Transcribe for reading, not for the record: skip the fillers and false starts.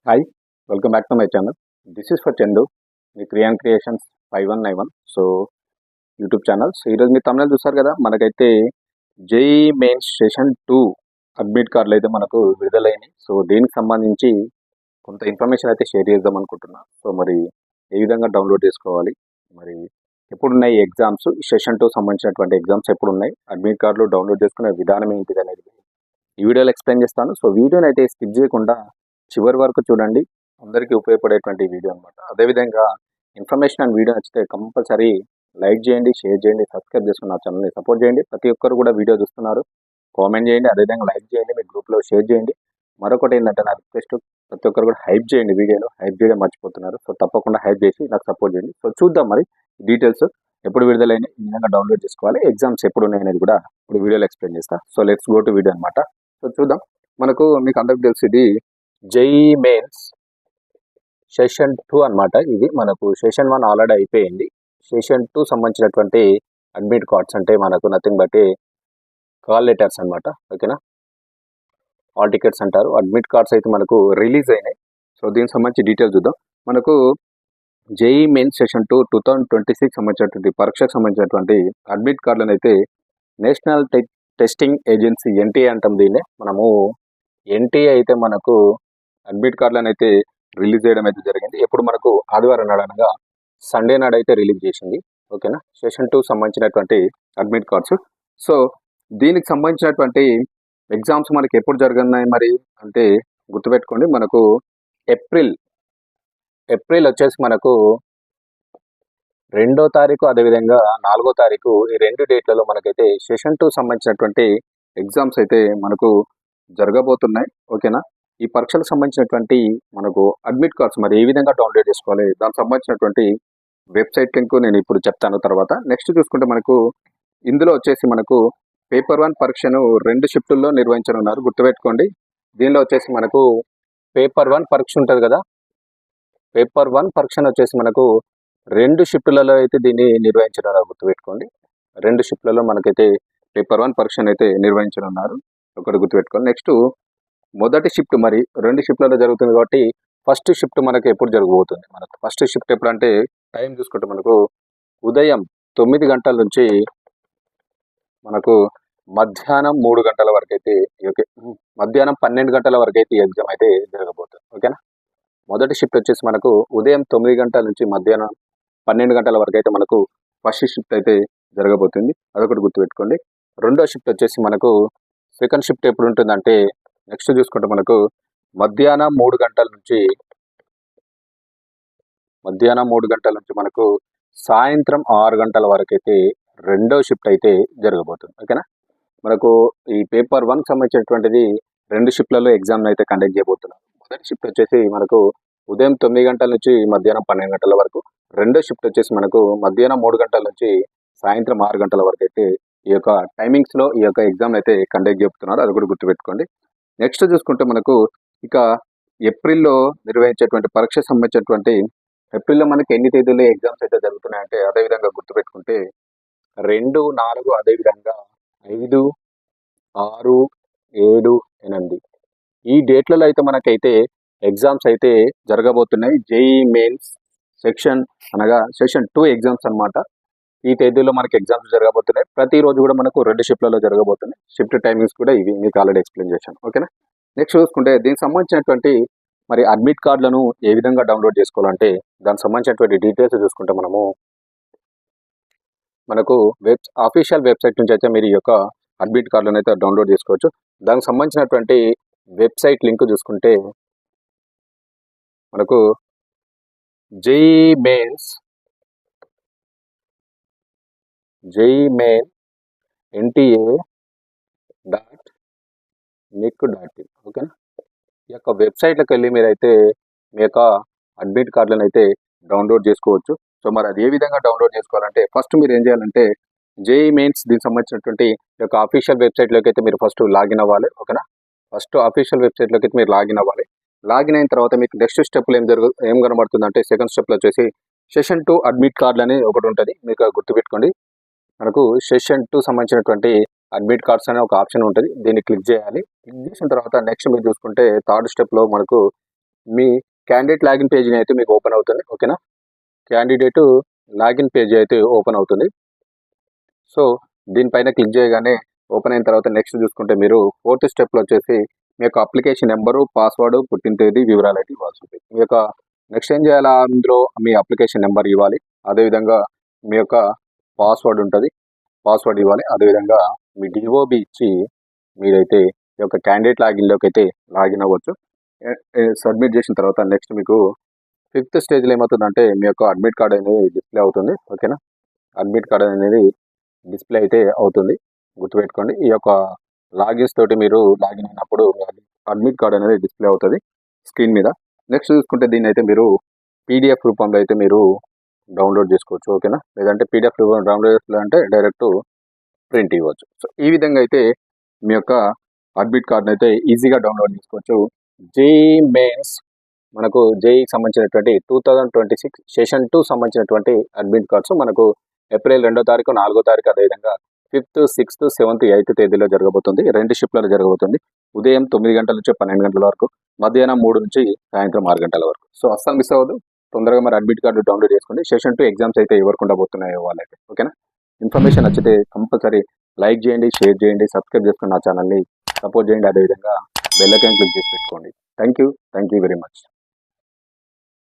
Hi welcome back to my channel. This is for Chandu మీ క్రియాన్ creations 5191. So YouTube channel. So ఈరోజు మీరు తమిళ చూస్తారు కదా, మనకైతే జేఈ మెయిన్స్ సెషన్ 2 అడ్మిట్ కార్డులు అయితే మనకు విడుదలైనవి. సో దీనికి సంబంధించి కొంత ఇన్ఫర్మేషన్ అయితే షేర్ చేద్దాం అనుకుంటున్నా. సో మరి ఏ విధంగా డౌన్లోడ్ చేసుకోవాలి, మరి ఎప్పుడున్నాయి ఎగ్జామ్స్, సెషన్ 2 సంబంధించినటువంటి ఎగ్జామ్స్ ఎప్పుడున్నాయి, అడ్మిట్ కార్డులు డౌన్లోడ్ చేసుకునే విధానం ఏంటిది అనేది ఈ వీడియోలో ఎక్స్ప్లెయిన్ చేస్తాను. సో వీడియోని అయితే స్కిప్ చేయకుండా చివరి వరకు చూడండి, అందరికీ ఉపయోగపడేటువంటి వీడియో అనమాట. అదేవిధంగా ఇన్ఫర్మేషన్ అండ్ వీడియో నచ్చితే కంపల్సరీ లైక్ చేయండి, షేర్ చేయండి, సబ్స్క్రైబ్ చేసుకుని నా ఛానల్ని సపోర్ట్ చేయండి. ప్రతి ఒక్కరు కూడా వీడియో చూస్తున్నారు, కామెంట్ చేయండి, అదేవిధంగా లైక్ చేయండి, మీ గ్రూప్లో షేర్ చేయండి. మరొకటి ఏంటంటే నా రిక్వెస్ట్, ప్రతి ఒక్కరు కూడా హైప్ చేయండి, వీడియోలో హైప్ చేయడం మర్చిపోతున్నారు. సో తప్పకుండా హైప్ చేసి నాకు సపోర్ట్ చేయండి. సో చూద్దాం మరి డీటెయిల్స్, ఎప్పుడు విడుదలైన, ఈ విధంగా డౌన్లోడ్ చేసుకోవాలి, ఎగ్జామ్స్ ఎప్పుడు ఉన్నాయి అనేది కూడా ఇప్పుడు వీడియోలో ఎక్స్ప్లెయిన్ చేస్తా. So let's go to video అనమాట. సో చూద్దాం. మీకు అందరికి తెలుసు, ఇది జేఈ మెయిన్స్ సెషన్ 2 అనమాట. ఇది మనకు సెషన్ 1 ఆల్రెడీ అయిపోయింది. సెషన్ 2 సంబంధించినటువంటి అడ్మిట్ కార్డ్స్ అంటే మనకు నథింగ్ బట్ కాల్ లెటర్స్ అనమాట. ఓకేనా, ఆల్ టికెట్స్ అంటారు. అడ్మిట్ కార్డ్స్ అయితే మనకు రిలీజ్ అయినాయి. సో దీనికి సంబంధించి డీటెయిల్స్ చూద్దాం. మనకు జేఈ మెయిన్స్ సెషన్ 2 2026 సంబంధించినటువంటి పరీక్షకు సంబంధించినటువంటి అడ్మిట్ కార్డులను అయితే నేషనల్ టెస్టింగ్ ఏజెన్సీ ఎన్టీఏ అంటాం దీన్ని. మనము ఎన్టీఏ అయితే మనకు అడ్మిట్ కార్డులను అయితే రిలీజ్ చేయడం అయితే జరిగింది. ఎప్పుడు మనకు ఆదివారం నాడు, అనగా సండే నాడు అయితే రిలీజ్ చేసింది. ఓకేనా, సెషన్ 2 సంబంధించినటువంటి అడ్మిట్ కార్డ్స్. సో దీనికి సంబంధించినటువంటి ఎగ్జామ్స్ మనకి ఎప్పుడు జరుగుతున్నాయి మరి అంటే గుర్తుపెట్టుకోండి, మనకు ఏప్రిల్ వచ్చేసి మనకు 2వ తారీఖు, అదేవిధంగా 4వ తారీఖు, ఈ 2 డేట్లలో మనకైతే సెషన్ 2 సంబంధించినటువంటి ఎగ్జామ్స్ అయితే మనకు జరగబోతున్నాయి. ఓకేనా, ఈ పరీక్షలకు సంబంధించినటువంటి మనకు అడ్మిట్ కార్డ్స్ మరి ఏ విధంగా డౌన్లోడ్ చేసుకోవాలి, దానికి సంబంధించినటువంటి వెబ్సైట్ లింక్ నేను ఇప్పుడు చెప్తాను తర్వాత. నెక్స్ట్ చూసుకుంటే మనకు ఇందులో వచ్చేసి మనకు పేపర్ 1 పరీక్షను 2 షిఫ్టుల్లో నిర్వహించనున్నారు. గుర్తుపెట్టుకోండి, దీనిలో వచ్చేసి మనకు పేపర్ 1 పరీక్ష ఉంటుంది కదా, పేపర్ 1 పరీక్షను వచ్చేసి మనకు 2 షిఫ్టులలో అయితే దీన్ని నిర్వహించనున్నారు. గుర్తుపెట్టుకోండి, 2 షిఫ్టులలో మనకైతే పేపర్ 1 పరీక్షను అయితే నిర్వహించనున్నారు. ఒకటి గుర్తుపెట్టుకోండి. నెక్స్ట్ మొదటి షిఫ్ట్ మరి 2 షిఫ్ట్లలో జరుగుతుంది కాబట్టి ఫస్ట్ షిఫ్ట్ మనకు ఎప్పుడు జరగబోతుంది, మనకు ఫస్ట్ షిఫ్ట్ ఎప్పుడు అంటే టైం చూసుకుంటే మనకు ఉదయం 9 గంటల నుంచి మనకు మధ్యాహ్నం 3 గంటల వరకు అయితే, ఓకే, మధ్యాహ్నం 12 గంటల వరకు అయితే ఎగ్జామ్ అయితే జరగబోతుంది. ఓకేనా, మొదటి షిఫ్ట్ వచ్చేసి మనకు ఉదయం 9 గంటల నుంచి మధ్యాహ్నం 12 గంటల వరకు అయితే మనకు ఫస్ట్ షిఫ్ట్ అయితే జరగబోతుంది. అదొకటి గుర్తుపెట్టుకోండి. రెండో షిఫ్ట్ వచ్చేసి మనకు సెకండ్ షిఫ్ట్ ఎప్పుడు ఉంటుందంటే నెక్స్ట్ చూసుకుంటే మనకు మధ్యాహ్నం 3 గంటల నుంచి మనకు సాయంత్రం 6 గంటల వరకు అయితే రెండో షిఫ్ట్ అయితే జరగబోతుంది. ఓకేనా, మనకు ఈ పేపర్ 1 సంబంధించినటువంటిది 2 షిఫ్ట్లలో ఎగ్జామ్ అయితే కండక్ట్ చేయబోతున్నాం. మొదటి షిఫ్ట్ వచ్చేసి మనకు ఉదయం 9 గంటల నుంచి మధ్యాహ్నం 12 గంటల వరకు, రెండో షిఫ్ట్ వచ్చేసి మనకు మధ్యాహ్నం 3 గంటల నుంచి సాయంత్రం 6 గంటల వరకు అయితే ఈ యొక్క టైమింగ్స్లో ఈ యొక్క ఎగ్జామ్ అయితే కండక్ట్ చేస్తున్నారు. అది కూడా గుర్తుపెట్టుకోండి. నెక్స్ట్ చూసుకుంటే మనకు ఇక ఏప్రిల్లో నిర్వహించేటువంటి పరీక్ష సంబంధించినటువంటి ఏప్రిల్లో మనకి ఎన్ని తేదీల్లో ఎగ్జామ్స్ అయితే జరుగుతున్నాయంటే అదేవిధంగా గుర్తుపెట్టుకుంటే 2, 4, అదేవిధంగా 5, 6, 7, 8 ఈ డేట్లలో అయితే మనకైతే ఎగ్జామ్స్ అయితే జరగబోతున్నాయి. జేఈ మెయిన్స్ సెషన్ 2 ఎగ్జామ్స్ అనమాట. ఈ తేదీలో మనకి ఎగ్జామ్స్ జరగబోతున్నాయి. ప్రతిరోజు కూడా మనకు 2 షిఫ్ట్లలో జరగబోతున్నాయి. షిఫ్ట్ టైమింగ్స్ కూడా ఇవి మీకు ఆల్రెడీ ఎక్స్ప్లెయిన్ చేశాను. ఓకేనా, నెక్స్ట్ చూసుకుంటే దీనికి సంబంధించినటువంటి మరి అడ్మిట్ కార్డులను ఏ విధంగా డౌన్లోడ్ చేసుకోవాలంటే దానికి సంబంధించినటువంటి డీటెయిల్స్ చూసుకుంటే మనకు అఫీషియల్ వెబ్సైట్ నుంచి అయితే మీరు ఈ యొక్క అడ్మిట్ కార్డులను అయితే డౌన్లోడ్ చేసుకోవచ్చు. దానికి సంబంధించినటువంటి వెబ్సైట్ లింక్ చూసుకుంటే మనకు జేఈ మెయిన్స్ NTA.nic.in. ఓకేనా, ఈ యొక్క వెబ్సైట్లోకి వెళ్ళి మీరైతే మీ యొక్క అడ్మిట్ కార్డులను అయితే డౌన్లోడ్ చేసుకోవచ్చు. సో మరి అది ఏ విధంగా డౌన్లోడ్ చేసుకోవాలంటే ఫస్ట్ మీరు ఏం చేయాలంటే జేఈ మెయిన్స్ దీనికి సంబంధించినటువంటి ఈ యొక్క అఫీషియల్ వెబ్సైట్లోకి అయితే మీరు ఫస్ట్ లాగిన్ అవ్వాలి. ఓకేనా, ఫస్ట్ అఫీషియల్ వెబ్సైట్లోకి అయితే మీరు లాగిన్ అవ్వాలి. లాగిన్ అయిన తర్వాత మీకు నెక్స్ట్ స్టెప్లో ఏం కనబడుతుందంటే సెకండ్ స్టెప్లో వచ్చేసి సెషన్ 2 అడ్మిట్ కార్డులు అని ఒకటి ఉంటుంది. మీకు గుర్తుపెట్టుకోండి, మనకు సెషన్ 2 సంబంధించినటువంటి అడ్మిట్ కార్డ్స్ అనే ఒక ఆప్షన్ ఉంటుంది. దీన్ని క్లిక్ చేయాలి. క్లిక్ చేసిన తర్వాత నెక్స్ట్ మీరు చూసుకుంటే థర్డ్ స్టెప్లో మనకు మీ క్యాండిడేట్ లాగిన్ పేజీని అయితే మీకు ఓపెన్ అవుతుంది. ఓకేనా, క్యాండిడేట్ లాగిన్ పేజీ అయితే ఓపెన్ అవుతుంది. సో దీనిపైన క్లిక్ చేయగానే ఓపెన్ అయిన తర్వాత నెక్స్ట్ చూసుకుంటే మీరు 4th స్టెప్లో వచ్చేసి మీ యొక్క అప్లికేషన్ నెంబరు, పాస్వర్డ్, పుట్టిన తేదీ, వివరాలు అయితే ఇవ్వాల్సి ఉంటుంది. మీ యొక్క నెక్స్ట్ ఏం చేయాలా, అందులో మీ అప్లికేషన్ నెంబర్ ఇవ్వాలి, అదేవిధంగా మీ యొక్క పాస్వర్డ్ ఉంటుంది, పాస్వర్డ్ ఇవ్వాలి, అదేవిధంగా మీ డిఓబి ఇచ్చి మీరైతే ఈ యొక్క క్యాండిడేట్ లాగిన్లోకి అయితే లాగిన్ అవ్వచ్చు. సబ్మిట్ చేసిన తర్వాత నెక్స్ట్ మీకు 5th స్టేజ్లో ఏమవుతుందంటే మీ యొక్క అడ్మిట్ కార్డ్ అనేది డిస్ప్లే అవుతుంది. ఓకేనా, అడ్మిట్ కార్డ్ అనేది డిస్ప్లే అయితే అవుతుంది. గుర్తుపెట్టుకోండి, ఈ యొక్క లాగిన్స్ తోటి మీరు లాగిన్ అయినప్పుడు అడ్మిట్ కార్డ్ అనేది డిస్ప్లే అవుతుంది స్క్రీన్ మీద. నెక్స్ట్ చూసుకుంటే దీన్ని అయితే మీరు పీడిఎఫ్ రూపంలో అయితే మీరు డౌన్లోడ్ చేసుకోవచ్చు. ఓకేనా, లేదంటే పీడిఎఫ్ రూపంలో డౌన్లోడ్ చేసుకోవాలంటే డైరెక్ట్ ప్రింట్ ఇవ్వచ్చు. సో ఈ విధంగా అయితే మీ యొక్క అడ్మిట్ కార్డ్ని అయితే ఈజీగా డౌన్లోడ్ చేసుకోవచ్చు. జేఈ మెయిన్స్ మనకు జేఈకి సంబంధించినటువంటి 2026 సెషన్ 2 సంబంధించినటువంటి అడ్మిట్ కార్డ్స్ మనకు ఏప్రిల్ 2వ తారీఖు, 4వ తారీఖు, అదేవిధంగా 5th, 6th, 7th, 8th తేదీలో జరగబోతుంది. 2 షిఫ్ట్లలో జరగబోతుంది. ఉదయం 9 గంటల నుంచి 12 గంటల వరకు, మధ్యాహ్నం 3 నుంచి సాయంత్రం 6 గంటల వరకు. సో అస్సలు మిస్ అవ్వదు, తొందరగా మరి అడ్మిట్ కార్డు డౌన్లోడ్ చేసుకోండి. సెషన్ 2 ఎగ్జామ్స్ అయితే ఎవరికి ఉండబోతున్నాయో వాళ్ళైతే. ఓకేనా, ఇన్ఫర్మేషన్ నచ్చితే కంపల్సరీ లైక్ చేయండి, షేర్ చేయండి, సబ్స్క్రైబ్ చేసుకుని నా ఛానల్ని సపోర్ట్ చేయండి, అదేవిధంగా బెల్ ఐకాన్ క్లిక్ చేసి పెట్టుకోండి. Thank you very much.